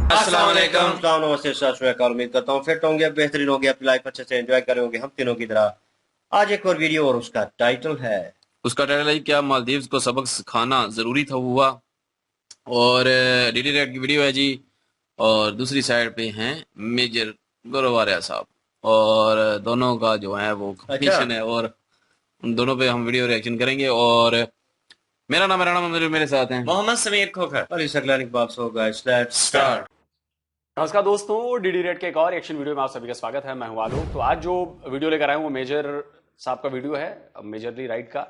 अस्सलाम वालेकुम। अस्सलाम नमस्ते सत श्री अकाल। उम्मीद करता हूँ फिट होंगे, बेहतरीन होंगे, अपनी लाइफ अच्छे से एंजॉय कर रहे होंगे हम तीनों की तरह। आज एक और वीडियो और उसका टाइटल है उसका टाइटल है क्या मालदीव्स को सबक सिखाना जरूरी था हुआ। और डीडी रेड की वीडियो है जी। और दूसरी साइड पे हैं मेजर गोरवारिया साहब। और दोनों का जो है वो अच्छा। कॉम्बिनेशन है और उन दोनों पे हम वीडियो रिएक्शन करेंगे। और मेरा नाम मेरे साथ हैं Mohammad Sameer Khokhar, Ali Saqlain Iqbal. So guys let's start. नमस्कार दोस्तों, डीडी रेड के एक और एक्शन वीडियो में आप सभी का स्वागत है। मैं हूं आलोक। तो आज जो वीडियो लेकर आया हूं वो मेजर साहब का वीडियो है, मेजरली राइट का।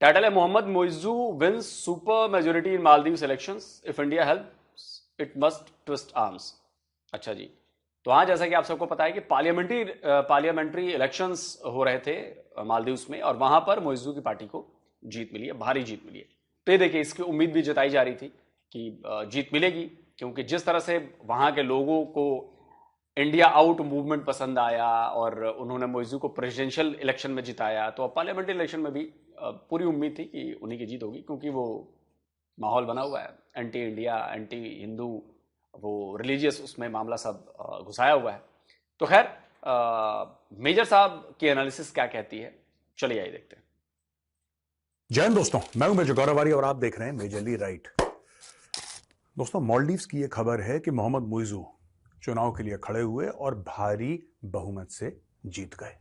टाइटल है Mohammed Muizzu wins super majority in Maldives elections, if India helps it must twist arms. अच्छा जी, तो हाँ, जैसा कि आप सबको पता है कि पार्लियामेंट्री इलेक्शंस हो रहे थे मालदीव्स में, और वहां पर मोइजू की पार्टी को जीत मिली है, भारी जीत मिली है। तो ये देखिए, इसकी उम्मीद भी जताई जा रही थी कि जीत मिलेगी, क्योंकि जिस तरह से वहां के लोगों को इंडिया आउट मूवमेंट पसंद आया और उन्होंने मोइजू को प्रेसिडेंशियल इलेक्शन में जिताया, तो अब पार्लियामेंट्री इलेक्शन में भी पूरी उम्मीद थी कि उन्हीं की जीत होगी, क्योंकि वो माहौल बना हुआ है एंटी इंडिया, एंटी हिंदू, वो रिलीजियस उसमें मामला सब घुसाया हुआ है। तो खैर, मेजर साहब की एनालिसिस क्या कहती है, चलिए आइए देखते हैं। जय हिंद दोस्तों, मैं हूं मेजर गौरवारी और आप देख रहे हैं मेजरली राइट। दोस्तों, मालदीव्स की यह खबर है कि मोहम्मद मुइजू चुनाव के लिए खड़े हुए और भारी बहुमत से जीत गए।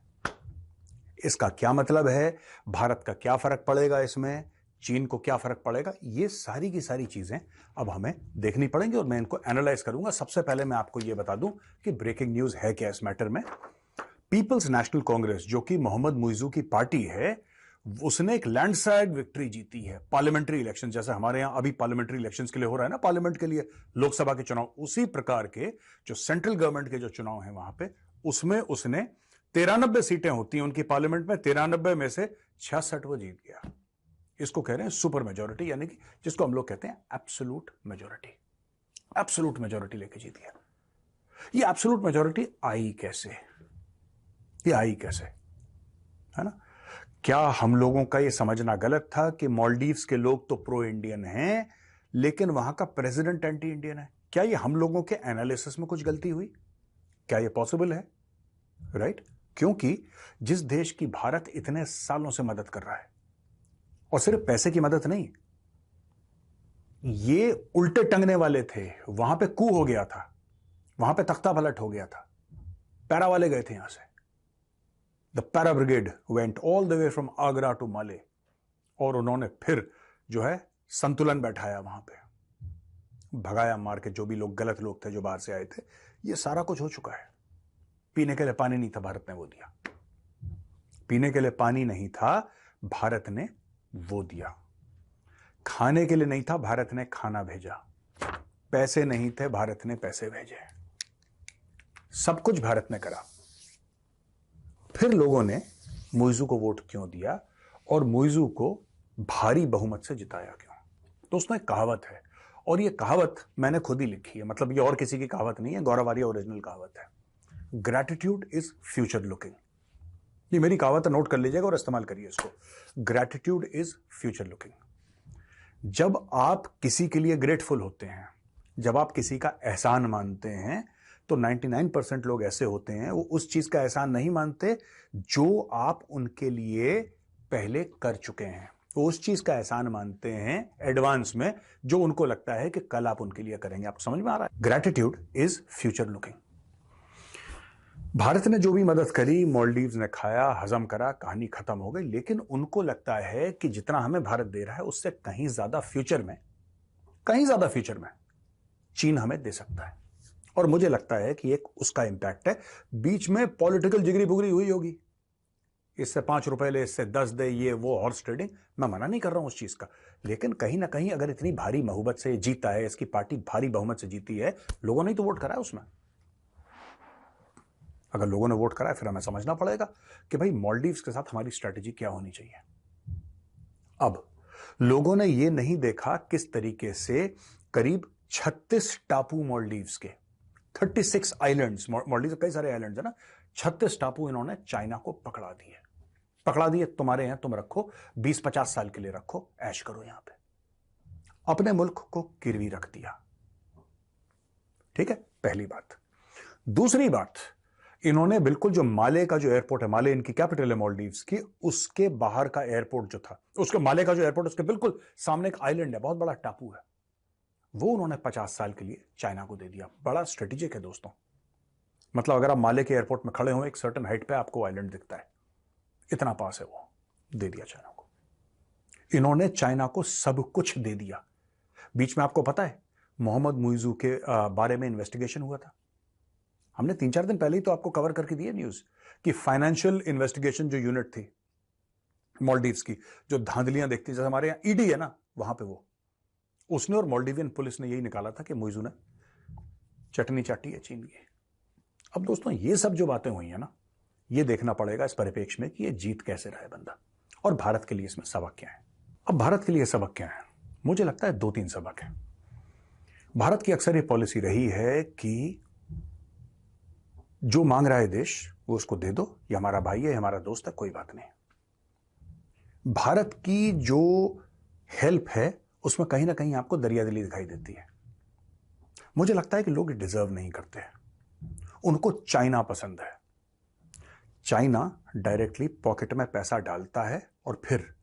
इसका क्या मतलब है, भारत का क्या फर्क पड़ेगा इसमें, चीन को क्या फर्क पड़ेगा, ये सारी की सारी चीजें अब हमें देखनी पड़ेंगी और मैं इनको एनालाइज करूंगा। सबसे पहले मैं आपको यह बता दूं कि ब्रेकिंग न्यूज है क्या इस मैटर में। पीपल्स नेशनल कांग्रेस, जो कि मोहम्मद मुइजू की पार्टी है, उसने एक लैंडस्लाइड विक्ट्री जीती है पार्लियामेंट्री इलेक्शन। जैसे हमारे यहां अभी पार्लियामेंट्री इलेक्शंस के लिए हो रहा है ना, पार्लियामेंट के लिए लोकसभा के चुनाव, उसी प्रकार के जो सेंट्रल गवर्नमेंट के जो चुनाव हैं वहां पे, उसमें उसने 93 सीटें होती हैं उनकी पार्लियामेंट में, 93 में से 66 वो जीत गया। इसको कह रहे हैं सुपर मेजोरिटी, यानी कि जिसको हम लोग कहते हैं एब्सोल्यूट मेजोरिटी। एब्सोल्यूट मेजोरिटी लेके जीत गया। ये एब्सोल्यूट मेजोरिटी आई कैसे, ये आई कैसे, है ना? क्या हम लोगों का यह समझना गलत था कि मालदीव्स के लोग तो प्रो इंडियन हैं लेकिन वहां का प्रेसिडेंट एंटी इंडियन है? क्या ये हम लोगों के एनालिसिस में कुछ गलती हुई? क्या ये पॉसिबल है? राइट? क्योंकि जिस देश की भारत इतने सालों से मदद कर रहा है, और सिर्फ पैसे की मदद नहीं, ये उल्टे टंगने वाले थे, वहां पे कू हो गया था, वहां पे तख्ता पलट हो गया था, पैरा वाले गए थे यहां से। The para brigade went all the way from Agra to Malé, और उन्होंने फिर जो है संतुलन बैठाया वहां पे, भगाया मार के जो भी लोग गलत लोग थे जो बाहर से आए थे। ये सारा कुछ हो चुका है। पीने के लिए पानी नहीं था, भारत ने वो दिया। पीने के लिए पानी नहीं था, भारत ने वो दिया। खाने के लिए नहीं था, भारत ने खाना भेजा। पैसे नहीं थे, भारत ने पैसे भेजे। सब कुछ भारत ने करा। फिर लोगों ने मुइजू को वोट क्यों दिया और मुइजू को भारी बहुमत से जिताया क्यों? दोस्तों, एक कहावत है, और ये कहावत मैंने खुद ही लिखी है, मतलब ये और किसी की कहावत नहीं है, गौरवारी ओरिजिनल कहावत है। Gratitude is future looking. ये मेरी कहावत है, नोट कर लीजिएगा और इस्तेमाल करिए इसको। Gratitude is future looking. जब आप किसी के लिए ग्रेटफुल होते हैं, जब आप किसी का एहसान मानते हैं, तो 99% लोग ऐसे होते हैं वो उस चीज का एहसान नहीं मानते जो आप उनके लिए पहले कर चुके हैं। वो उस चीज का एहसान मानते हैं एडवांस में, जो उनको लगता है कि कल आप उनके लिए करेंगे। आपको समझ में आ रहा है? Gratitude is future looking. Bharat ने जो भी मदद करी, मालदीव्स ने खाया, हजम करा, कहानी खत्म हो गई। लेकिन उनको लगता है कि जितना हमें भारत दे रहा है उससे कहीं ज्यादा फ्यूचर में चीन हमें दे सकता है। और मुझे लगता है कि एक उसका इंपैक्ट है। बीच में पॉलिटिकल जिगरी बुगरी हुई होगी, इससे 5 रुपए ले, इससे 10 दे, ये वो हॉर्स ट्रेडिंग। मैं मना नहीं कर रहा हूं उस चीज का, लेकिन कहीं ना कहीं अगर इतनी भारी बहुमत से जीता है, इसकी पार्टी भारी बहुमत से जीती है, लोगों ने तो वोट करा है उसमें। अगर लोगों ने वोट करा है, फिर हमें समझना पड़ेगा कि भाई मालदीव्स के साथ हमारी स्ट्रैटेजी क्या होनी चाहिए। अब लोगों ने यह नहीं देखा किस तरीके से करीब 36 टापू मालदीव्स के, 36 आइलैंड्स, मालदीव कई सारे आइलैंड्स है ना, 36 टापू इन्होंने चाइना को पकड़ा दिए। तुम्हारे हैं, तुम रखो, 20-50 साल के लिए रखो, ऐश करो यहां पे। अपने मुल्क को गिरवी रख दिया। ठीक है, पहली बात। दूसरी बात, इन्होंने बिल्कुल जो माले का जो एयरपोर्ट है, माले इनकी कैपिटल है मालदीव्स की, उसके बाहर का एयरपोर्ट जो था, उसके माले का जो एयरपोर्ट, उसके बिल्कुल सामने एक आइलैंड है, बहुत बड़ा टापू है, वो उन्होंने 50 साल के लिए चाइना को दे दिया। बड़ा स्ट्रेटेजिक है दोस्तों। मतलब अगर आप माले के एयरपोर्ट में खड़े हो, एक सर्टेन हाइट पे आपको आइलैंड दिखता है, इतना पास है, वो दे दिया चाइना को। इन्होंने चाइना को सब कुछ दे दिया। बीच में आपको पता है मोहम्मद मुइजू के बारे में इन्वेस्टिगेशन हुआ था। हमने 3-4 दिन पहले ही तो आपको कवर करके दिए न्यूज कि फाइनेंशियल इन्वेस्टिगेशन जो यूनिट थी मालदीव्स की, जो धांधलियां देखती, जैसे हमारे यहां ईडी है ना, वहां पे वो, उसने और मालदीवियन पुलिस ने यही निकाला था कि मुइजू ने चटनी चाटी है चीन की। अब दोस्तों ये सब जो बातें हुई है ना, ये देखना पड़ेगा इस परिप्रेक्ष्य में कि ये जीत कैसे रहा है बंदा, और भारत के लिए इसमें सबक क्या है। अब भारत के लिए सबक क्या है? मुझे लगता है 2-3 सबक है। भारत की अक्सर ये पॉलिसी रही है कि जो मांग रहा है देश, वो उसको दे दो, ये हमारा भाई है, हमारा दोस्त है, कोई बात नहीं। भारत की जो हेल्प है उसमें कहीं ना कहीं आपको दरियादिली दिखाई देती है। मुझे लगता है कि लोग डिजर्व नहीं करते हैं, उनको चाइना पसंद है। चाइना डायरेक्टली पॉकेट में पैसा डालता है और फिर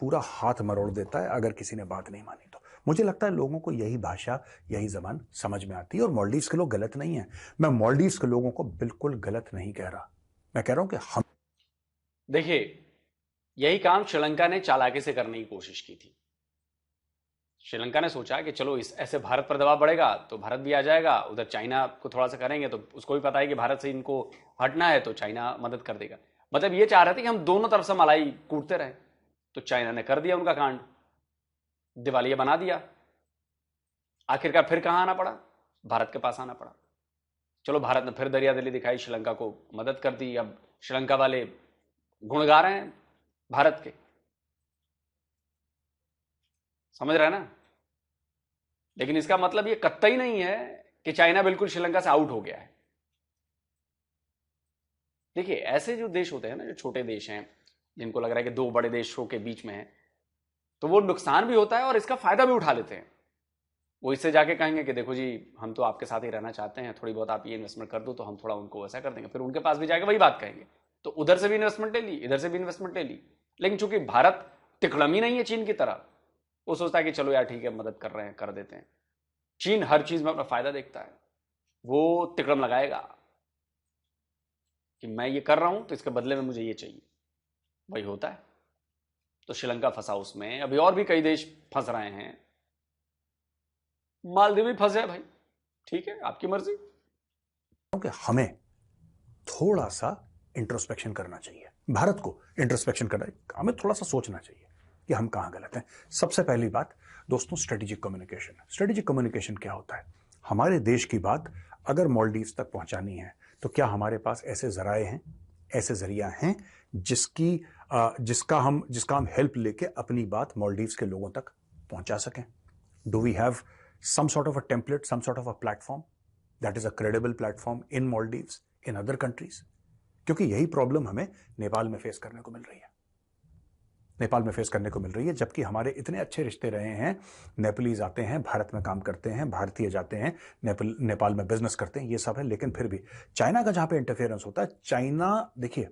पूरा हाथ मरोड़ देता है अगर किसी ने बात नहीं मानी तो। मुझे लगता है लोगों को यही भाषा, यही जबान समझ में आती है। और मालदीव्स के लोग गलत नहीं है, मैं मालदीव्स के लोगों को बिल्कुल गलत नहीं कह रहा, मैं कह रहा हूं कि हम, देखिए, यही काम श्रीलंका ने चालाकी से करने की कोशिश की थी। श्रीलंका ने सोचा कि चलो इस ऐसे भारत पर दबाव बढ़ेगा तो भारत भी आ जाएगा, उधर चाइना को थोड़ा सा करेंगे तो उसको भी पता है कि भारत से इनको हटना है तो चाइना मदद कर देगा। मतलब ये चाह रहे थे कि हम दोनों तरफ से मलाई कूटते रहे। तो चाइना ने कर दिया उनका कांड, दिवालिया बना दिया। आखिरकार फिर कहां आना पड़ा? भारत के पास आना पड़ा। चलो भारत ने फिर दरियादिली दिखाई, श्रीलंका को मदद कर दी। अब श्रीलंका वाले गुण गा रहे हैं भारत के, समझ रहे हैं ना? लेकिन इसका मतलब ये कतई नहीं है कि चाइना बिल्कुल श्रीलंका से आउट हो गया है। देखिए, ऐसे जो देश होते हैं ना, जो छोटे देश हैं, जिनको लग रहा है कि दो बड़े देशों के बीच में है, तो वो नुकसान भी होता है और इसका फायदा भी उठा लेते हैं। वो इससे जाके कहेंगे कि देखो जी, हम तो आपके साथ ही रहना चाहते हैं, थोड़ी बहुत आप ये इन्वेस्टमेंट कर दो तो हम थोड़ा उनको ऐसा कर देंगे। फिर उनके पास भी जाके वही बात कहेंगे, तो उधर से भी इन्वेस्टमेंट ले ली, इधर से भी इन्वेस्टमेंट ले ली। लेकिन चूंकि भारत तिकड़म नहीं है चीन की तरह, वो सोचता है कि चलो यार ठीक है, मदद कर रहे हैं, कर देते हैं। चीन हर चीज में अपना फायदा देखता है, वो तिकड़म लगाएगा कि मैं ये कर रहा हूं तो इसके बदले में मुझे ये चाहिए। वही होता है। तो श्रीलंका फंसा उसमें, अभी और भी कई देश फंस रहे हैं। मालदीव भी फंस जाए भाई, ठीक है, आपकी मर्जी। कि हमें थोड़ा सा इंट्रोस्पेक्शन करना चाहिए, भारत को इंट्रोस्पेक्शन करना, हमें थोड़ा सा सोचना चाहिए कि हम कहां गलत हैं। सबसे पहली बात दोस्तों, स्ट्रेटेजिक कम्युनिकेशन। स्ट्रेटेजिक कम्युनिकेशन क्या होता है? हमारे देश की बात अगर मालदीव्स तक पहुंचानी है तो क्या हमारे पास ऐसे जराए हैं, ऐसे जरिया हैं जिसका हम हेल्प लेके अपनी बात मालदीव्स के लोगों तक पहुंचा सकें? Do we have some sort of a template, some sort of a platform that is a credible platform in Maldives, in other countries? क्योंकि यही प्रॉब्लम हमें नेपाल में फेस करने को मिल रही है। नेपाल में फेस करने को मिल रही है, जबकि हमारे इतने अच्छे रिश्ते रहे हैं। नेपालीज आते हैं, भारत में काम करते हैं, भारतीय जाते हैं नेपाल में बिजनेस करते हैं, ये सब है। लेकिन फिर भी चाइना का जहां पे इंटरफेरेंस होता है, चाइना, देखिए,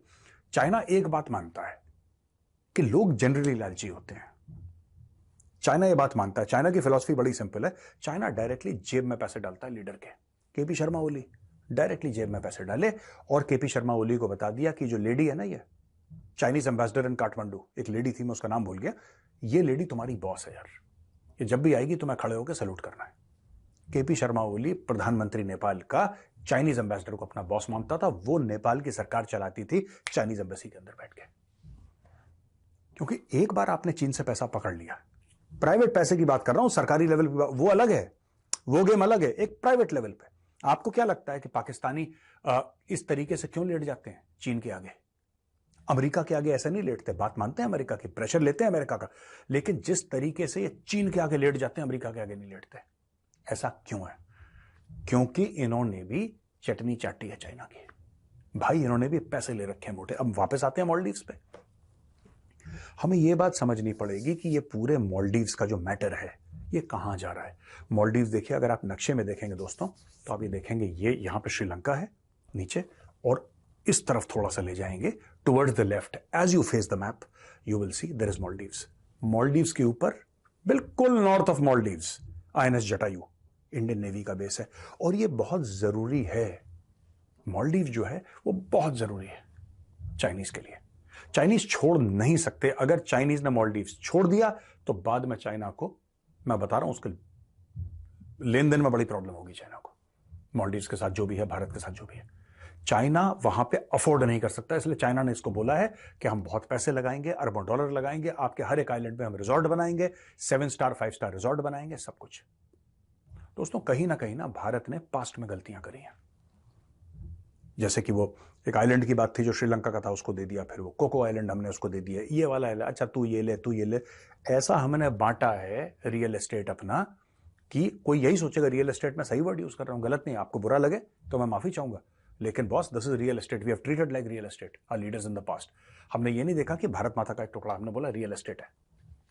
चाइना एक बात मानता है कि लोग जनरली लालची होते हैं। चाइना ये बात मानता है, चाइना की फिलॉसफी बड़ी सिंपल है। चाइना डायरेक्टली जेब में पैसे डालता है लीडर के। केपी शर्मा ओली डायरेक्टली जेब में पैसे डाले और केपी शर्मा ओली को बता दिया कि जो लेडी है ना, ये चाइनीज एम्बेसडर इन काठमांडू, एक लेडी थी, मैं उसका नाम भूल गया, ये लेडी तुम्हारी बॉस है यार, ये जब भी आएगी तुम्हें खड़े होकर सैल्यूट करना है। केपी शर्मा ओली प्रधानमंत्री नेपाल का चाइनीज एम्बेसडर को अपना बॉस मानता था। वो नेपाल की सरकार चलाती थी चाइनीज एम्बेसी के अंदर बैठ के। क्योंकि एक बार आपने चीन से पैसा पकड़ लिया, प्राइवेट पैसे की बात कर रहा हूं, सरकारी लेवल पे वो अलग है, वो गेम अलग है। एक प्राइवेट लेवल पे आपको क्या लगता है कि पाकिस्तानी इस तरीके से क्यों लेट जाते हैं चीन के आगे? अमेरिका के आगे ऐसा नहीं लेटते, बात मानते हैं अमेरिका की, प्रेशर लेते हैं अमेरिका का, लेकिन जिस तरीके से ये चीन के आगे लेट जाते हैं, अमेरिका के आगे नहीं लेटते। ऐसा क्यों है? क्योंकि इन्होंने भी चटनी चाटी है चाइना की भाई, इन्होंने भी पैसे ले रखे हैं मोटे। अब वापस आते हैं मालदीव्स पे। हमें यह बात समझनी पड़ेगी कि ये पूरे मालदीव्स का जो मैटर है, ये कहाँ जा रहा है? मालदीव्स देखिए, अगर आप नक्शे में देखेंगे दोस्तों तो आप ये देखेंगे, ये यहाँ पे श्रीलंका है नीचे, और इस तरफ थोड़ा सा ले जाएंगे towards the left, as you face the map you will see there is Maldives. Maldives के ऊपर बिल्कुल north of Maldives INS Jatayu Indian navy का बेस है, और ये बहुत जरूरी है। मालदीव जो है वो बहुत जरूरी है चाइनीज के लिए। चाइनीज छोड़ नहीं सकते। अगर चाइनीज ने मालदीव्स छोड़ दिया तो बाद में चाइना को, मैं बता रहा हूं, उसके लेन देन में बड़ी प्रॉब्लम होगी चाइना को, मालदीव्स के साथ जो भी है, भारत के साथ जो भी है। चाइना वहां पे अफोर्ड नहीं कर सकता, इसलिए चाइना ने इसको बोला है कि हम बहुत पैसे लगाएंगे, अरबों डॉलर लगाएंगे, आपके हर एक आइलैंड में हम रिजॉर्ट बनाएंगे, 7 स्टार 5 स्टार रिजॉर्ट बनाएंगे, सब कुछ। दोस्तों कहीं ना भारत ने पास्ट में गलतियां करी हैं। जैसे कि वो एक आइलैंड की बात थी जो श्रीलंका का था, उसको दे दिया, फिर वो कोको आइलैंड हमने उसको दे दिया, ये वाला आइलैंड अच्छा तू ये ले तू ये ले। ऐसा हमने बांटा है रियल एस्टेट अपना कि कोई यही सोचेगा रियल एस्टेट में सही वर्ड यूज कर रहा हूं, गलत नहीं, आपको बुरा लगे तो मैं माफी चाहूंगा, लेकिन boss this is real estate, we have treated like real estate our leaders in the past. हमने ये नहीं देखा कि भारत माता का एक टुकड़ा, हमने बोला रियल एस्टेट है,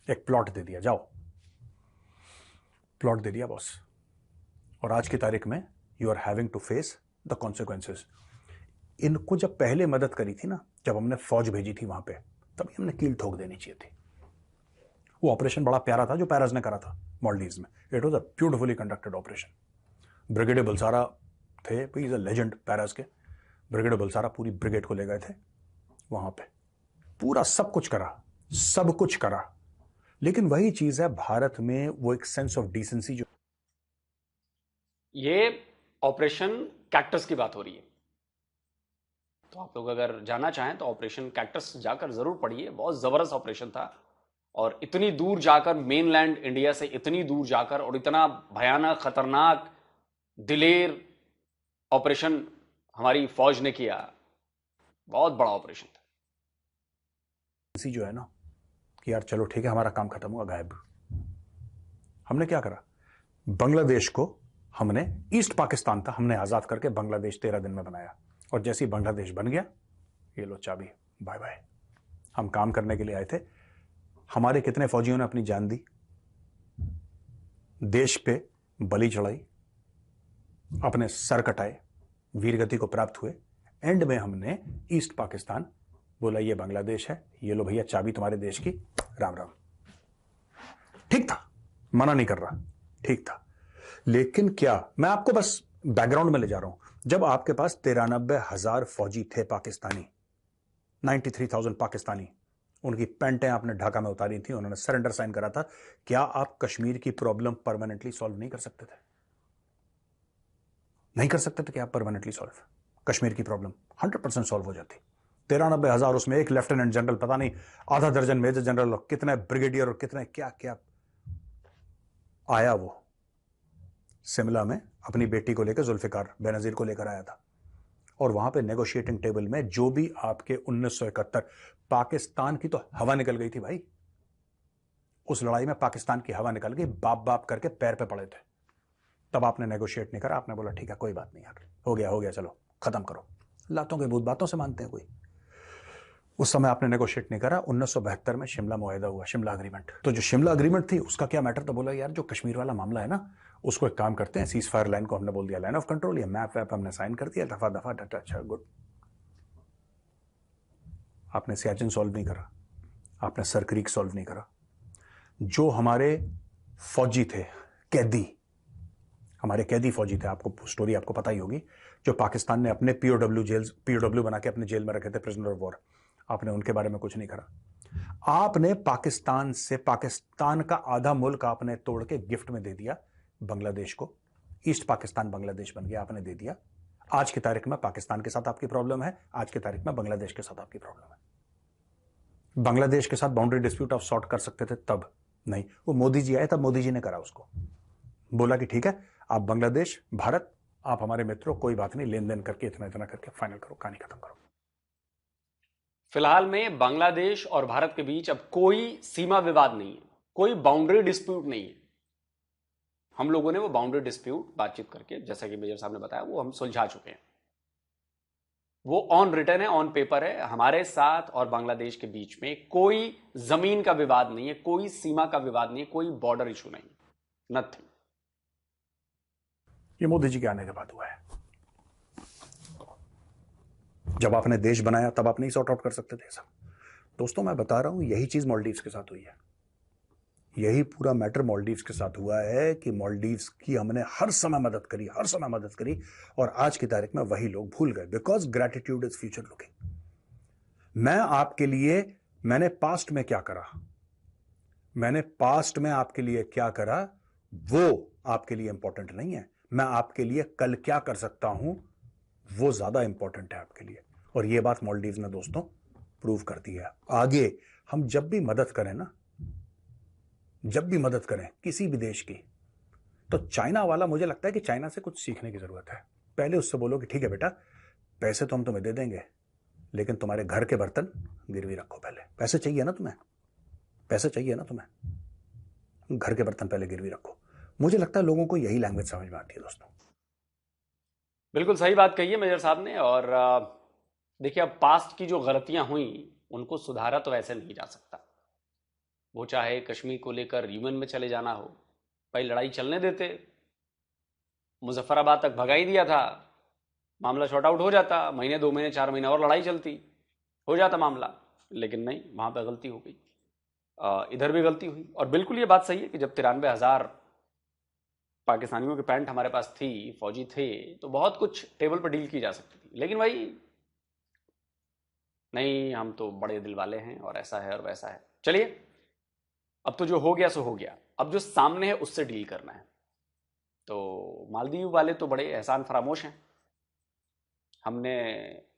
एक प्लॉट दे दिया, जाओ प्लॉट दे दिया बॉस, और आज की तारीख में you are having to face the consequences. इनको जब पहले मदद करी थी ना, जब हमने फौज भेजी थी वहां पे, तभी हमने कील ठोक देनी चाहिए थी। वो ऑपरेशन बड़ा प्यारा था जो पैराज ने करा था मालदीव्स में, it was a beautifully conducted operation. Brigadier Balsara थे, he is a legend paras के। ब्रिगेडियर बलसारा पूरी ब्रिगेड को ले गए थे वहां पे, पूरा सब कुछ करा, लेकिन वही चीज है भारत में, वो एक सेंस ऑफ डिसेंसी जो। ये ऑपरेशन कैक्टस की बात हो रही है, तो आप लोग अगर जानना चाहें तो ऑपरेशन कैक्टस जाकर जरूर पढ़िए, बहुत जबरदस्त ऑपरेशन था। और इतनी दूर जाकर, मेनलैंड इंडिया से इतनी दूर जाकर, और इतना भयानक, खतरनाक, दिलेर ऑपरेशन हमारी फौज ने किया, बहुत बड़ा ऑपरेशन था। जो है ना कि यार चलो ठीक है, हमारा काम खत्म हुआ, गायब। हमने क्या करा, बांग्लादेश को हमने, ईस्ट पाकिस्तान था, हमने आजाद करके बांग्लादेश 13 दिन में बनाया, और जैसे ही बांग्लादेश बन गया, ये लो चाबी, बाय बाय। हम काम करने के लिए आए थे। हमारे कितने फौजियों ने अपनी जान दी, देश पे बलि चढ़ाई, अपने सर कटाए, वीरगति को प्राप्त हुए। एंड में हमने ईस्ट पाकिस्तान बोला, ये बांग्लादेश है, ये लो भैया चाबी तुम्हारे देश की, राम राम। ठीक था, मना नहीं कर रहा, ठीक था। लेकिन क्या, मैं आपको बस बैकग्राउंड में ले जा रहा हूं। जब आपके पास 93,000 फौजी थे पाकिस्तानी, 93,000 पाकिस्तानी, उनकी पैंटें आपने ढाका में उतारी थी, उन्होंने सरेंडर साइन करा था, क्या आप कश्मीर की प्रॉब्लम परमानेंटली सॉल्व नहीं कर सकते थे? नहीं कर सकते थे क्या आप परमानेंटली सॉल्व? कश्मीर की प्रॉब्लम 100% सॉल्व हो जाती। 93,000, उसमें एक लेफ्टिनेंट जनरल, पता नहीं आधा दर्जन मेजर जनरल, और कितने ब्रिगेडियर, और कितने क्या क्या। आया वो शिमला में अपनी बेटी को लेकर, जुल्फिकार बेनजीर को लेकर आया था, और वहां पे नेगोशिएटिंग टेबल में जो भी आपके 1971, पाकिस्तान की तो हवा निकल गई थी भाई, उस लड़ाई में पाकिस्तान की हवा निकल गई, बाप बाप करके पैर पे पड़े थे। तब आपने नेगोशिएट नहीं करा, आपने बोला ठीक है कोई बात नहीं यार, हो गया चलो खत्म करो। लातों के भूत बातों से मानते हैं कोई। उस समय आपने नेगोशिएट नहीं करा। 1972 में शिमला मुआहदा हुआ, शिमला अग्रीमेंट। तो जो शिमला अग्रीमेंट थी उसका क्या मैटर था, बोला यार जो कश्मीर वाला मामला है ना, उसको एक काम करते हैं, सीज फायर लाइन को हमने बोल दिया लाइन ऑफ कंट्रोल, ये मैप वैप हमने साइन कर दिया, दफा दफा डटा, अच्छा गुड। आपने सियाचिन सॉल्व नहीं करा, आपने सर क्रीक सॉल्व नहीं करा। जो हमारे फौजी थे, कैदी, हमारे कैदी फौजी थे, आपको स्टोरी आपको पता ही होगी, जो पाकिस्तान ने अपने पीओडब्ल्यू बना के अपने जेल में रखे थे, प्रिजनर ऑफ वॉर, आपने उनके बारे में कुछ नहीं करा। आपने पाकिस्तान से, पाकिस्तान का आधा मुल्क आपने तोड़ के गिफ्ट में दे दिया बांग्लादेश को, ईस्ट पाकिस्तान बांग्लादेश बन गया, आपने दे दिया। आज की तारीख में पाकिस्तान के साथ आपकी प्रॉब्लम है, आज की तारीख में बांग्लादेश के साथ आपकी प्रॉब्लम है। बांग्लादेश के साथ बाउंड्री डिस्प्यूट आप सॉर्ट कर सकते थे तब, नहीं, वो मोदी जी आए तब मोदी जी ने करा उसको, बोला कि ठीक है आप बांग्लादेश, भारत, आप हमारे मित्रों, कोई बात नहीं, लेन देन करके इतना इतना करके फाइनल करो, कहानी खत्म करो। फिलहाल में बांग्लादेश और भारत के बीच अब कोई सीमा विवाद नहीं है, कोई बाउंड्री डिस्प्यूट नहीं है। हम लोगों ने वो बाउंड्री डिस्प्यूट बातचीत करके, जैसा कि मेजर साहब ने बताया, वो हम सुलझा चुके हैं। वो ऑन रिटर्न है, ऑन पेपर है। हमारे साथ और बांग्लादेश के बीच में कोई जमीन का विवाद नहीं है, कोई सीमा का विवाद नहीं है, कोई बॉर्डर इशू नहीं है। नथिंग। ये मोदी जी के आने के बाद हुआ है। जब आपने देश बनाया तब आप नहीं सॉर्ट आउट कर सकते थे सब। दोस्तों मैं बता रहा हूं, यही चीज मालदीव्स के साथ हुई है। यही पूरा मैटर मालदीव्स के साथ हुआ है कि मालदीव्स की हमने हर समय मदद करी, और आज की तारीख में वही लोग भूल गए, because gratitude is future looking. मैं आपके लिए, मैंने पास्ट में क्या करा, वो आपके लिए इंपॉर्टेंट नहीं है। मैं आपके लिए कल क्या कर सकता हूं, वो ज्यादा इंपॉर्टेंट है आपके लिए। और ये बात मालदीव्स ने दोस्तों प्रूव कर दी है। आगे हम जब भी मदद करें किसी भी देश की, तो चाइना वाला, मुझे लगता है कि चाइना से कुछ सीखने की जरूरत है। पहले उससे बोलो कि ठीक है बेटा, पैसे तो हम तुम्हें दे देंगे, लेकिन तुम्हारे घर के बर्तन गिरवी रखो। पहले पैसे चाहिए ना तुम्हें, घर के बर्तन पहले गिरवी रखो। मुझे लगता है लोगों को यही लैंग्वेज समझ में आती है दोस्तों। बिल्कुल सही बात कही है मेजर साहब ने। और देखिए, अब पास्ट की जो गलतियां हुई उनको सुधारा तो ऐसे नहीं जा सकता। वो चाहे कश्मीर को लेकर यूएन में चले जाना हो, भाई लड़ाई चलने देते, मुजफ्फराबाद तक भगा ही दिया था, मामला शॉर्ट आउट हो जाता, महीने 2 महीने 4 महीने और लड़ाई चलती, हो जाता मामला। लेकिन नहीं, वहां पर गलती हो गई, इधर भी गलती हुई। और बिल्कुल ये बात सही है कि जब 93,000 पाकिस्तानियों की पैंट हमारे पास थी, फौजी थे, तो बहुत कुछ टेबल पर डील की जा सकती थी। लेकिन भाई नहीं, हम तो बड़े दिल वाले हैं और ऐसा है और वैसा है। चलिए, अब तो जो हो गया सो हो गया, अब जो सामने है उससे डील करना है। तो मालदीव वाले तो बड़े एहसान फरामोश हैं। हमने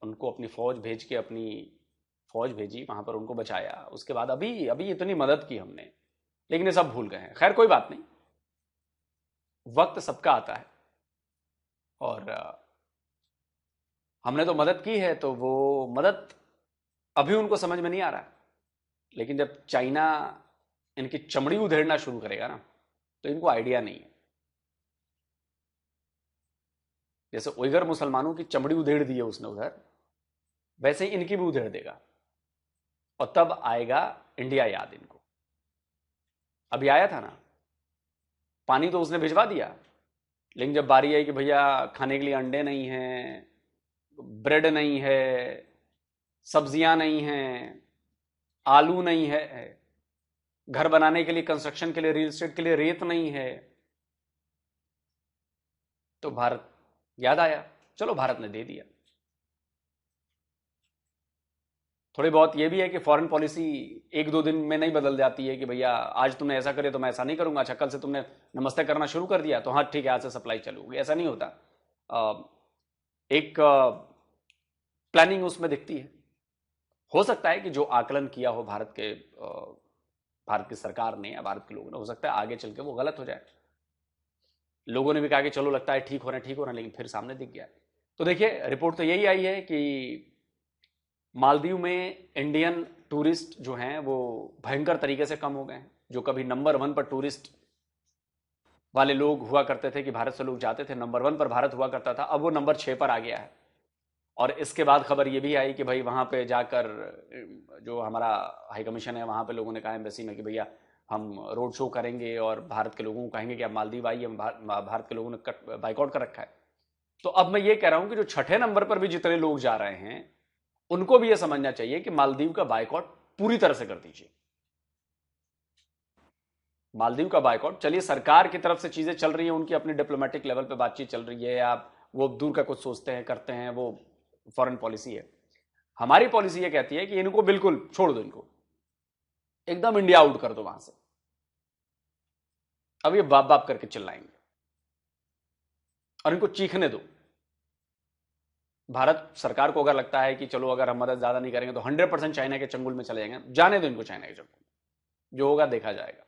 उनको अपनी फौज भेजी, वहां पर उनको बचाया, उसके बाद अभी इतनी मदद की हमने, लेकिन ये सब भूल गए हैं। खैर कोई बात नहीं, वक्त सबका आता है। और हमने तो मदद की है, तो वो मदद अभी उनको समझ में नहीं आ रहा है। लेकिन जब चाइना इनकी चमड़ी उधेड़ना शुरू करेगा ना, तो इनको आइडिया नहीं है। जैसे उइगर मुसलमानों की चमड़ी उधेड़ दी है उसने उधर, वैसे ही इनकी भी उधेड़ देगा। और तब आएगा इंडिया याद इनको। अभी आया था ना, पानी तो उसने भिजवा दिया, लेकिन जब बारी आई कि भैया खाने के लिए अंडे नहीं हैं, ब्रेड नहीं है, सब्जियां नहीं हैं, आलू नहीं है, घर बनाने के लिए, कंस्ट्रक्शन के लिए, रियल एस्टेट के लिए रेत नहीं है, तो भारत याद आया। चलो, भारत ने दे दिया। थोड़ी बहुत ये भी है कि फॉरेन पॉलिसी 1-2 दिन में नहीं बदल जाती है कि भैया आज तुमने ऐसा करे तो मैं ऐसा नहीं करूंगा, अच्छा कल से तुमने नमस्ते करना शुरू कर दिया तो हाँ ठीक है, आज से सप्लाई चालू होगी, ऐसा नहीं होता। एक प्लानिंग उसमें दिखती है। हो सकता है कि जो आकलन किया हो भारत की सरकार ने या भारत के लोगों ने, हो सकता है आगे चल के वो गलत हो जाए। लोगों ने भी कहा कि चलो लगता है ठीक हो रहा है, लेकिन फिर सामने दिख गया। तो देखिए, रिपोर्ट तो यही आई है कि मालदीव में इंडियन टूरिस्ट जो हैं वो भयंकर तरीके से कम हो गए हैं। जो कभी नंबर 1 पर टूरिस्ट वाले लोग हुआ करते थे कि भारत से लोग जाते थे, नंबर 1 पर भारत हुआ करता था, अब वो नंबर 6 पर आ गया है। और इसके बाद खबर ये भी आई कि भाई वहाँ पे जाकर जो हमारा हाई कमीशन है, वहाँ पे लोगों ने कहा एम्बेसी में कि भैया हम रोड शो करेंगे और भारत के लोगों को कहेंगे कि आप मालदीव आइए। भारत के लोगों ने बाइकआउट कर रखा है। तो अब मैं ये कह रहा हूँ कि जो 6ठे नंबर पर भी जितने लोग जा रहे हैं, उनको भी ये समझना चाहिए कि मालदीव का बाइकआउट पूरी तरह से कर दीजिए। मालदीव का बाइकआउट, चलिए सरकार की तरफ से चीजें चल रही हैं, उनकी अपनी डिप्लोमेटिक लेवल पे बातचीत चल रही है, या वो दूर का कुछ सोचते हैं करते हैं, वो फॉरेन पॉलिसी है। हमारी पॉलिसी ये कहती है कि इनको बिल्कुल छोड़ दो, इनको एकदम इंडिया आउट कर दो वहां से। अब ये बाप बाप करके चिल्लाएंगे और इनको चीखने दो। भारत सरकार को अगर लगता है कि चलो अगर हम मदद ज्यादा नहीं करेंगे तो 100% चाइना के चंगुल में चले जाएंगे, जाने दो इनको चाइना के चंगुल, जो होगा देखा जाएगा।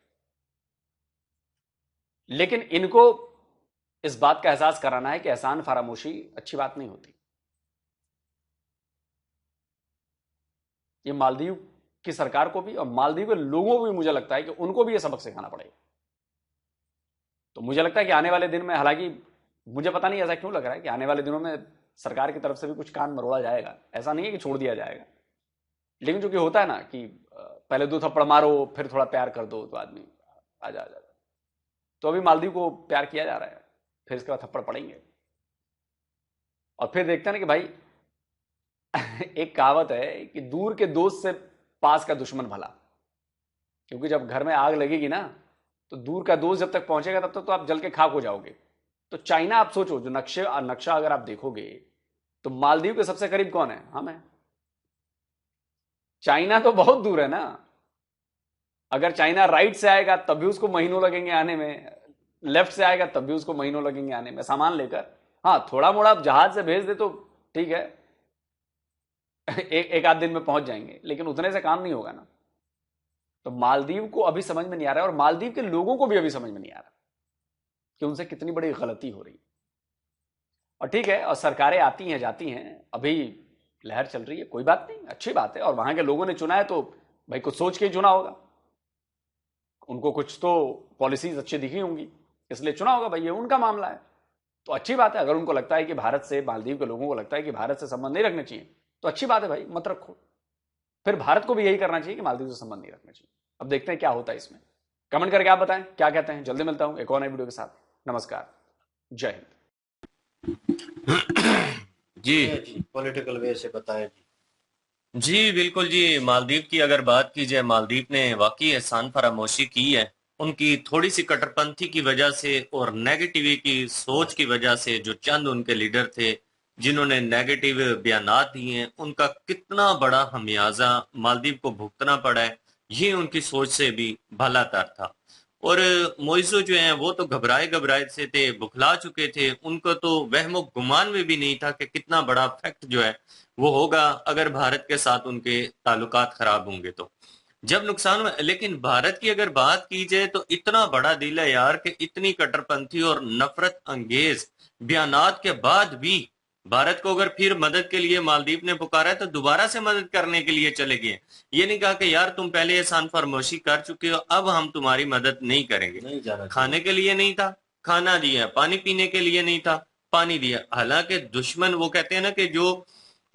लेकिन इनको इस बात का एहसास कराना है कि एहसान फरामोशी अच्छी बात नहीं होती। ये मालदीव की सरकार को भी और मालदीव के लोगों को भी मुझे लगता है कि उनको भी ये सबक सिखाना पड़ेगा। तो मुझे लगता है कि आने वाले दिन में, हालांकि मुझे पता नहीं ऐसा क्यों लग रहा है कि आने वाले दिनों में सरकार की तरफ से भी कुछ कान मरोड़ा जाएगा। ऐसा नहीं है कि छोड़ दिया जाएगा, लेकिन जो कि होता है ना कि पहले 2 थप्पड़ मारो फिर थोड़ा प्यार कर दो तो आदमी आ जा। तो अभी मालदीव को प्यार किया जा रहा है, फिर इसके बाद थप्पड़ पड़ेंगे। और फिर देखते हैं ना कि भाई एक कहावत है कि दूर के दोस्त से पास का दुश्मन भला, क्योंकि जब घर में आग लगेगी ना तो दूर का दोस्त जब तक पहुंचेगा तब तक तो आप जल के खाक हो जाओगे। तो चाइना आप सोचो, जो नक्शा अगर आप देखोगे तो मालदीव के सबसे करीब कौन है? हम हैं। चाइना तो बहुत दूर है ना। अगर चाइना राइट से आएगा तब भी उसको महीनों लगेंगे आने में, लेफ्ट से आएगा तब भी उसको महीनों लगेंगे आने में सामान लेकर। हाँ, थोड़ा मोड़ा आप जहाज से भेज दे तो ठीक है, एक आध दिन में पहुंच जाएंगे, लेकिन उतने से काम नहीं होगा ना। तो मालदीव को अभी समझ में नहीं आ रहा है, और मालदीव के लोगों को भी अभी समझ में नहीं आ रहा कि उनसे कितनी बड़ी गलती हो रही है। और ठीक है, और सरकारें आती हैं जाती हैं, अभी लहर चल रही है, कोई बात नहीं, अच्छी बात है। और वहां के लोगों ने चुना है तो भाई कुछ सोच के ही चुना होगा, उनको कुछ तो पॉलिसीज अच्छी दिखी होंगी इसलिए चुना होगा, भाई ये उनका मामला है। तो अच्छी बात है, अगर उनको लगता है कि भारत से, मालदीव के लोगों को लगता है कि भारत से संबंध नहीं रखने चाहिए तो अच्छी बात है भाई, मत रखो। फिर भारत को भी यही करना चाहिए कि मालदीव से संबंध नहीं रखना चाहिए। अब देखते हैं क्या होता है इसमें। कमेंट करके आप बताएं क्या कहते हैं। जल्दी मिलता हूं एक और नई वीडियो के साथ। नमस्कार, जय हिंद। जी पॉलिटिकल वे से बताएं जी। जी बिल्कुल जी। मालदीव की अगर बात की जाए, मालदीव ने वाकई एहसान फरामोशी की है। उनकी थोड़ी सी कट्टरपंथी की वजह से और नेगेटिव की सोच की वजह से जो चंद उनके लीडर थे जिन्होंने नेगेटिव बयानात दिए हैं, उनका कितना बड़ा खमियाजा मालदीव को भुगतना पड़ा है, ये उनकी सोच से भी भला तर था। और मोइजो जो है वो तो घबराए घबराए से थे, बुखला चुके थे। उनको तो वहमो गुमान में भी नहीं था कि कितना बड़ा फैक्ट जो है वो होगा अगर भारत के साथ उनके ताल्लुकात खराब होंगे तो जब नुकसान हुआ। लेकिन भारत की अगर बात की जाए तो इतना बड़ा दिल है यार कि इतनी कट्टरपंथी और नफरत अंगेज बयानात के बाद भी भारत को अगर फिर मदद के लिए मालदीव ने पुकारा है तो दोबारा से मदद करने के लिए चले गए। ये नहीं कहा कि यार तुम पहले एहसान फरामोशी कर चुके हो, अब हम तुम्हारी मदद नहीं करेंगे। नहीं जाना खाने के लिए नहीं था, खाना दिया। पानी पीने के लिए नहीं था, पानी दिया। हालांकि दुश्मन, वो कहते हैं ना कि जो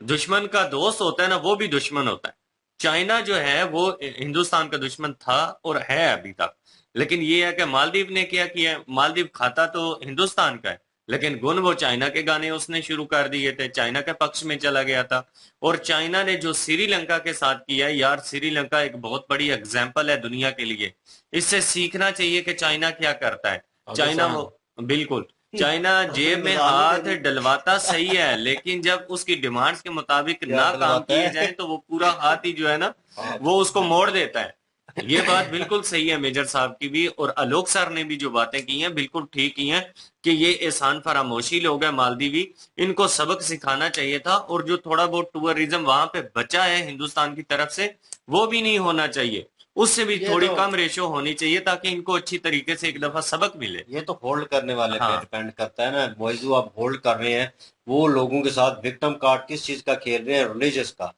दुश्मन का दोस्त होता है ना वो भी दुश्मन होता है। चाइना जो है वो हिंदुस्तान का दुश्मन था और है अभी तक। लेकिन ये है कि मालदीव ने क्या किया, मालदीव खाता तो हिंदुस्तान का है लेकिन गुण वो चाइना के गाने उसने शुरू कर दिए थे, चाइना के पक्ष में चला गया था। और चाइना ने जो श्रीलंका के साथ किया यार, श्रीलंका एक बहुत बड़ी एग्जाम्पल है दुनिया के लिए। इससे सीखना चाहिए कि चाइना क्या करता है। चाइना वो बिल्कुल, चाइना जेब में हाथ डलवाता सही है, लेकिन जब उसकी डिमांड्स के मुताबिक ना काम किए जाए तो वो पूरा हाथ ही जो है ना वो उसको मोड़ देता है। ये बात बिल्कुल सही है मेजर साहब की भी, और आलोक सर ने भी जो बातें की हैं बिल्कुल ठीक की हैं कि ये एहसान फरामोशी लोग हैं मालदीवी, इनको सबक सिखाना चाहिए था। और जो थोड़ा बहुत टूरिज्म वहां पे बचा है हिंदुस्तान की तरफ से वो भी नहीं होना चाहिए, उससे भी थोड़ी कम रेशो होनी चाहिए ताकि इनको अच्छी तरीके से एक दफा सबक मिले। ये तो होल्ड करने वाले हाँ। पे डिपेंड करता है ना। मौजू आप होल्ड कर रहे हैं, वो लोगों के साथ विक्टिम कार्ड किस चीज का खेल रहे हैं, रिलीजियस का।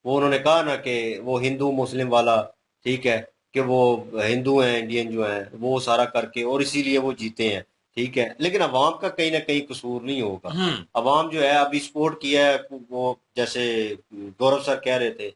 वो उन्होंने कहा ना कि वो हिंदू मुस्लिम वाला, ठीक है, कि वो हिंदू हैं इंडियन जो हैं वो सारा करके और इसीलिए वो जीते हैं, ठीक है। लेकिन अवाम का कहीं ना कहीं कसूर नहीं होगा। अवाम जो है अभी सपोर्ट किया है, वो जैसे गौरव सर कह रहे थे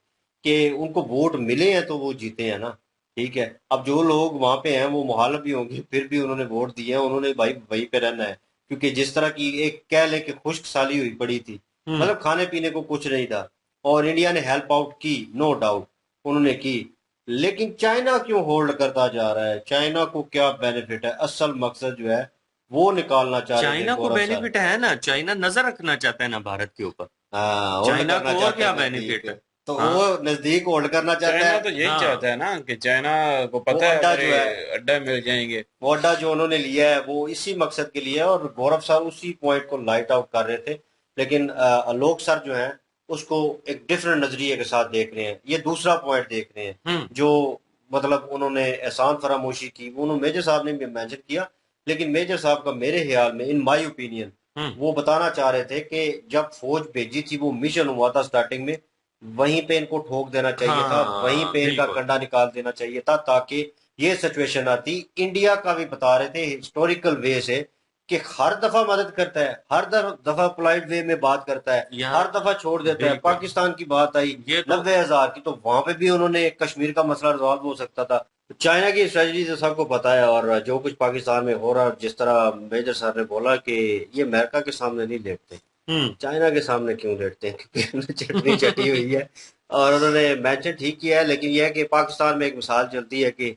कि उनको वोट मिले हैं तो वो जीते हैं ना, ठीक है। अब जो लोग वहां पे हैं वो मुहाल भी होंगे, फिर भी उन्होंने वोट दिए हैं, उन्होंने भाई वहीं पे रहना है। क्योंकि जिस तरह की एक कह लें कि खुश्क साली हुई पड़ी थी, मतलब खाने पीने को कुछ नहीं था, और इंडिया ने हेल्प आउट की, नो डाउट उन्होंने की। लेकिन चाइना क्यों होल्ड करता जा रहा है? चाइना को क्या बेनिफिट है? असल मकसद जो है वो निकालना चाह रहे थे चाइना को गौरव सर। बेनिफिट है ना, चाइना नजर रखना चाहता है ना भारत के ऊपर। हाँ, होल्ड चाइना करना को और चाहते क्या हैं बेनिफिट है? नजदीक। तो हाँ। वो नजदीक होल्ड करना चाहता चाइना है। तो यही हाँ। चाहता है ना कि चाइना को वो पता है अड्डा हमारे जो है, अड्डा मिल जाएंगे। वो अड्डा जो उन्होंने लिया है वो इसी मकसद के लिए है, और गौरव सर उसी पॉइंट को लाइट आउट कर रहे थे। लेकिन आलोक सर जो है उसको एक डिफरेंट नजरिए के साथ देख रहे हैं, ये दूसरा पॉइंट देख रहे हैं। जो मतलब उन्होंने एहसान फरामोशी की, वो उन्होंने मेजर साहब ने भी मेंशन किया। लेकिन मेजर साहब का मेरे ख्याल में, इन माय ओपिनियन, वो बताना चाह रहे थे कि जब फौज भेजी थी, वो मिशन हुआ था स्टार्टिंग में, वहीं पे इनको ठोक देना चाहिए था, वहीं पे इनका बिल्कुल। कंडा निकाल देना चाहिए था, ताकि ये सिचुएशन आती। इंडिया का भी बता रहे थे हिस्टोरिकल वे से कि हर दफा मदद करता है, हर दफा पोलाइट वे में बात करता है, यहाँ हर दफा छोड़ देता है। बिल्कुल पाकिस्तान की बात आई ये तो 90,000 की, तो वहां पे भी उन्होंने कश्मीर का मसला रिजॉल्व हो सकता था। चाइना की स्ट्रेटजी तो सबको पता है, और जो कुछ पाकिस्तान में हो रहा है, जिस तरह मेजर सर ने बोला कि ये अमेरिका के सामने नहीं लेटते, हम्म चाइना के सामने क्यों लेटते हैं, क्योंकि उन्होंने चटनी चटी हुई है। और उन्होंने मेंशन ठीक किया है, लेकिन यह है कि पाकिस्तान में एक मिसाल चलती है कि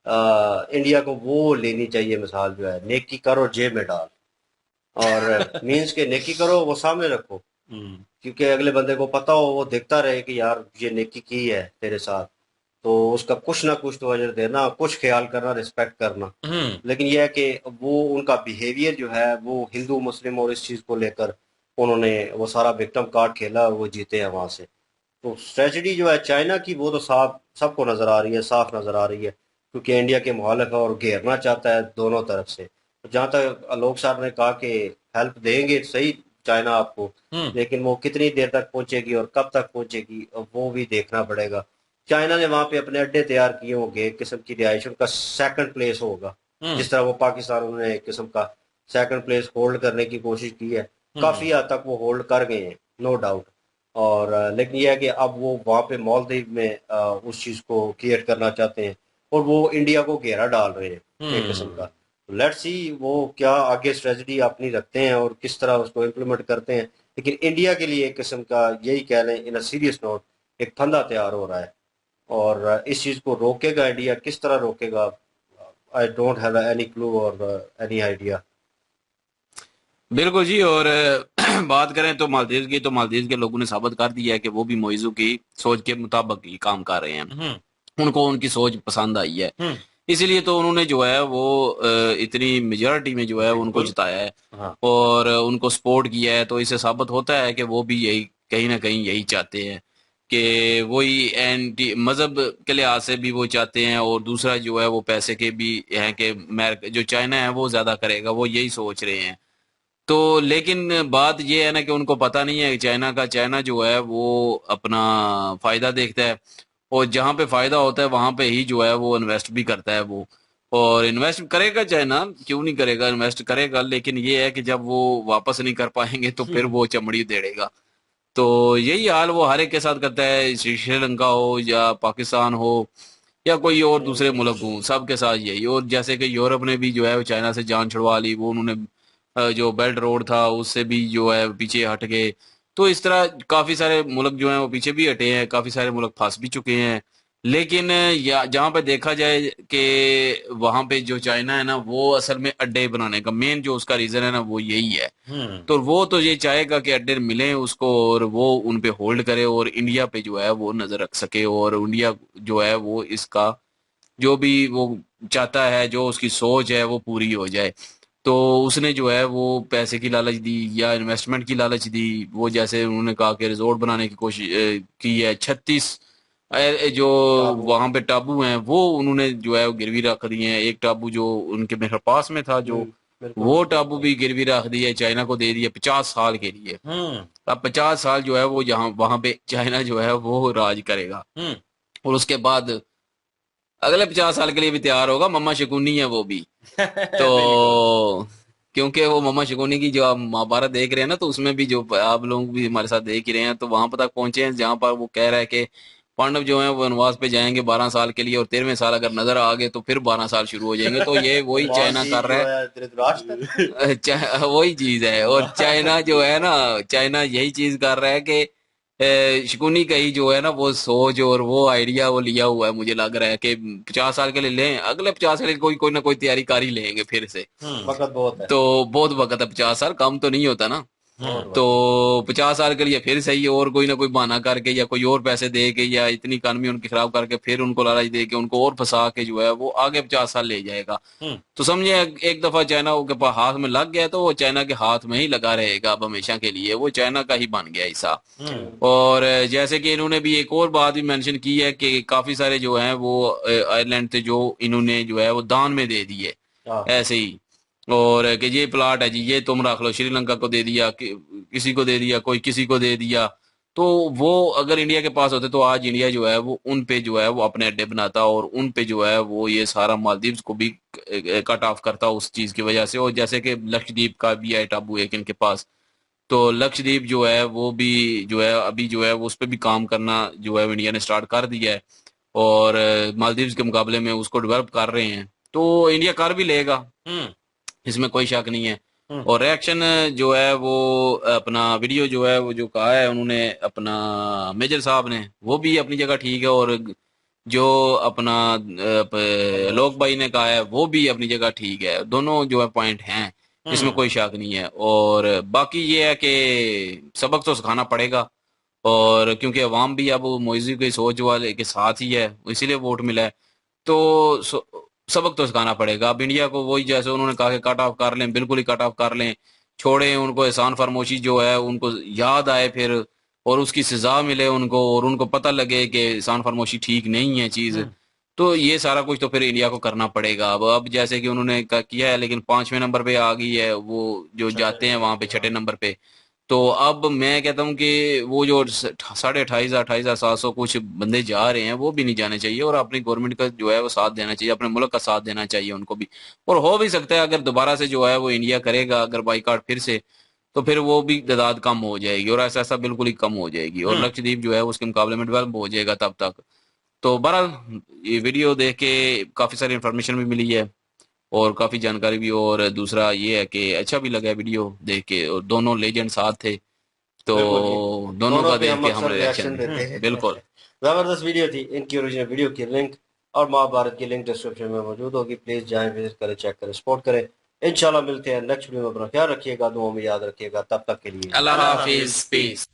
इंडिया को वो लेनी चाहिए मिसाल, जो है नेकी करो जेब में डाल, और मीन्स के नेकी करो वो सामने रखो, हम्म क्योंकि अगले बंदे को पता हो, वो देखता रहे कि यार ये नेकी की है तेरे साथ, तो उसका कुछ ना कुछ तो अजर देना, कुछ ख्याल करना, रिस्पेक्ट करना। हम्म लेकिन यह है कि वो उनका बिहेवियर जो है वो हिंदू मुस्लिम और इस चीज को लेकर उन्होंने वो सारा विक्टिम कार्ड खेला और वो जीते हैं वहां से। तो स्ट्रेटजी जो है चाइना की वो तो साफ सबको नजर आ रही है, साफ नजर आ रही है, क्योंकि इंडिया के मुखालिफ है और घेरना चाहता है दोनों तरफ से। तो जहां तक आलोक साहब ने कहा कि हेल्प देंगे सही चाइना आपको, हम्म लेकिन वो कितनी देर तक पहुंचेगी और कब तक पहुंचेगी वो भी देखना पड़ेगा। चाइना ने वहां पे अपने अड्डे तैयार किए होंगे, एक किस्म की रिहाइश उनका सेकंड प्लेस होगा, हम्म जिस तरह वो पाकिस्तान उन्होंने एक किस्म का सेकंड प्लेस होल्ड करने की कोशिश की है, हम्म काफी हद तक वो होल्ड कर गए हैं, नो डाउट। और लेकिन यह है कि अब वो वहां पे मालदीव में उस चीज को क्लियर करना चाहते हैं, और वो इंडिया को घेरा डाल रहे हैं एक किस्म का। लेट्स सी वो क्या आगे स्ट्रेटजी अपनी रखते हैं और किस तरह उसको इम्प्लीमेंट करते हैं। लेकिन इंडिया के लिए एक किस्म का यही कह लें इन अ सीरियस नोट, एक फंदा तैयार हो रहा है, और इस चीज को रोकेगा इंडिया, किस तरह रोकेगा, I don't have any clue और एनी आइडिया। बिल्कुल जी। और बात करें तो मालदीव की, तो मालदीव के लोगों ने साबित कर दिया है कि वो भी मोइजू की सोच के मुताबिक ही काम कर रहे हैं। हम्म उनको उनकी सोच पसंद आई है, हम्म इसीलिए तो उन्होंने जो है वो इतनी मेजॉरिटी में जो है उनको बिल्कुल जिताया है हाँ और उनको सपोर्ट किया है। तो इससे साबित होता है कि वो भी यही कहीं ना कहीं यही चाहते हैं कि वही एंटी मजहब के लिहाज से भी वो चाहते हैं, और दूसरा जो है वो पैसे के भी हैं कि जो चाइना है वो ज्यादा करेगा, वो यही सोच रहे हैं। तो लेकिन बात ये है ना कि उनको पता नहीं है कि चाइना जो है वो अपना फायदा देखता है, और जहां पे फायदा होता है वहां पे ही जो है वो इन्वेस्ट भी करता है वो। और इन्वेस्ट करेगा चाइना, क्यों नहीं करेगा, इन्वेस्ट करेगा, लेकिन ये है कि जब वो वापस नहीं कर पाएंगे तो फिर वो चमड़ी देड़ेगा। तो यही हाल वो हर एक के साथ करता है, श्रीलंका हो या पाकिस्तान हो या कोई और दूसरे मुल्क हो, सबके साथ यही। और जैसे कि यूरोप ने भी जो है वो चाइना से जान छुड़वा ली, वो उन्होंने जो बेल्ट रोड था उससे भी जो है पीछे हट गए। तो इस तरह काफी सारे मुल्क जो हैं वो पीछे भी हटे हैं, काफी सारे मुल्क फंस भी चुके हैं। लेकिन या जहां पे देखा जाए कि वहां पे जो चाइना है ना, वो असल में अड्डे बनाने का मेन जो उसका रीजन है ना वो यही है। हम्म तो वो तो ये चाहेगा कि अड्डे मिले उसको और वो उन पे होल्ड करे और इंडिया पे जो है वो नजर रख सके, और इंडिया जो है वो इसका जो भी वो चाहता है, जो उसकी सोच है वो पूरी हो जाए। तो उसने जो है वो पैसे की लालच दी या इन्वेस्टमेंट की लालच दी। वो जैसे उन्होंने कहा कि रिजोर्ट बनाने की कोशिश की है, 36 जो टाबू। वहां पे टाबू हैं वो उन्होंने जो है वो गिरवी रख दिए हैं। एक टाबू जो उनके मेरे पास में था, जो बिल्कुल। वो टाबू भी गिरवी रख दिया, चाइना को दे दिया 50 साल के लिए। हम्म अब 50 साल जो है वो जहाँ वहां पे चाइना जो है वो राज करेगा, हम्म और उसके बाद अगले 50 साल के लिए भी तैयार होगा। मम्मा शकुनी है वो भी। तो बिल्कुल क्योंकि वो मम्मा शकुनी की जो आप महाभारत देख रहे हैं ना, तो उसमें भी जो आप लोग भी हमारे साथ देख ही रहे हैं, तो वहां पर तक पहुंचे हैं जहां पर वो कह रहा है कि पांडव जो हैं वो वनवास पे जाएंगे 12 साल के लिए, और 13वें साल अगर नजर आ गए तो फिर 12 साल शुरू हो जाएंगे। तो ये वही वनवास चाइना ही कर रहा जो है। है धृतराष्ट्र। वही चीज है। और चाइना जो है ना, चाइना यही चीज कर रहा है कि शकुनी का ही जो है ना वो सोच और वो आइडिया वो लिया हुआ है। मुझे लग रहा है कि 50 साल के लिए लें, अगले 50 के लिए कोई ना कोई तैयारी कर ही लेंगे फिर से। वक्त बहुत है। तो बहुत वक्त है, 50 साल कम तो नहीं होता ना। बहुत तो वक्त 50 साल के लिए फिर सही है, और कोई ना कोई बहाना करके या कोई और पैसे दे के या इतनी इकानमी उनकी खराब करके फिर उनको लालच दे के उनको और फंसा के जो है वो आगे 50 साल ले जाएगा। हम्म तो समझे, एक दफा चाइना के पास हाथ में लग गया तो वो चाइना के हाथ में ही लगा रहेगा अब हमेशा के लिए, वो चाइना का ही बन गया हिस्सा। हम्म और जैसे कि इन्होंने भी एक और बात भी मेंशन की है कि काफी सारे जो हैं वो आयरलैंड थे जो इन्होंने जो है वो दान में दे दिए हाँ। ऐसे ही। और कि ये प्लाट है जी, ये तुम रख लो, श्रीलंका को दे दिया, किसी को दे दिया, कोई किसी को दे दिया। तो वो अगर इंडिया के पास होते तो आज इंडिया जो है वो उन पे जो है वो अपने अड्डे बनाता और उन पे जो है वो ये सारा मालदीव्स को भी कट ऑफ करता उस चीज की वजह से। और जैसे कि लक्षद्वीप का भी है टापू एक इनके पास, तो लक्षद्वीप जो है वो भी जो है अभी जो है वो उस पर भी काम करना जो है इंडिया ने स्टार्ट कर दिया है और मालदीव्स के मुकाबले में उसको डेवलप कर रहे हैं, तो इंडिया कर भी लेगा, हम्म इसमें कोई शक नहीं है। हम्म और रिएक्शन जो है वो अपना वीडियो जो है वो जो कहा है उन्होंने अपना मेजर साहब ने वो भी अपनी जगह ठीक है, और जो अपना लोक भाई ने कहा है वो भी अपनी जगह ठीक है, दोनों जो है पॉइंट हैं, इसमें हम्म कोई शक नहीं है। और बाकी ये है कि सबक तो सिखाना पड़ेगा, और क्योंकि अवाम भी अब मोइज़ी की सोच वाले के साथ ही है इसीलिए वोट मिला है, तो सबक तो सिखाना पड़ेगा अब इंडिया को। वही जैसे उन्होंने कहा कि कट ऑफ कर लें, बिल्कुल ही कट ऑफ कर लें, छोड़ें उनको, एहसान फरामोशी जो है उनको याद आए फिर और उसकी सजा मिले उनको, और उनको पता लगे कि एहसान फरामोशी ठीक नहीं है चीज। हम्म तो ये सारा कुछ तो फिर इंडिया को करना पड़ेगा। अब जैसे कि उन्होंने किया है, लेकिन 5वें नंबर पे आ गई है वो जो जाते हैं वहां पे 6ठे नंबर पे। तो अब मैं कहता हूँ कि वो जो 28,000 28,700 कुछ बंदे जा रहे हैं वो भी नहीं जाने चाहिए, और अपनी गवर्नमेंट का जो है वो साथ देना चाहिए, अपने मुल्क का साथ देना चाहिए उनको भी। और हो भी सकता है अगर दोबारा से जो है वो इंडिया करेगा अगर बाईकाट फिर से, तो फिर वो भी तादाद कम हो जाएगी, और ऐसा ऐसा बिल्कुल ही कम हो जाएगी, और हम्म लक्षद्वीप जो है उसके मुकाबले में डेवलप हो जाएगा तब तक। तो बहरहाल ये वीडियो देख के काफी सारी इंफॉर्मेशन भी मिली है और काफी जानकारी भी, और दूसरा ये है कि अच्छा भी लगा वीडियो देख के, और दोनों लेजेंड साथ थे, तो बिल्कुल जी, दोनों दोनों का पे देख हम के अक्सर हमारा रिएक्शन रिएक्शन देते हैं। बिल्कुल। जबरदस्त वीडियो थी। इनकी ओरिजिनल वीडियो की लिंक और महाभारत की लिंक डिस्क्रिप्शन में मौजूद होगी, प्लीज जाएं, विजिट करें, चेक करें, सपोर्ट करें। इंशाल्लाह मिलते हैं नेक्स्ट वीडियो में। अपना ख्याल रखिएगा, दुआ में याद रखिएगा। तब तक के लिए अल्लाह अल्लाह हाफिज, हाफिज। पीस।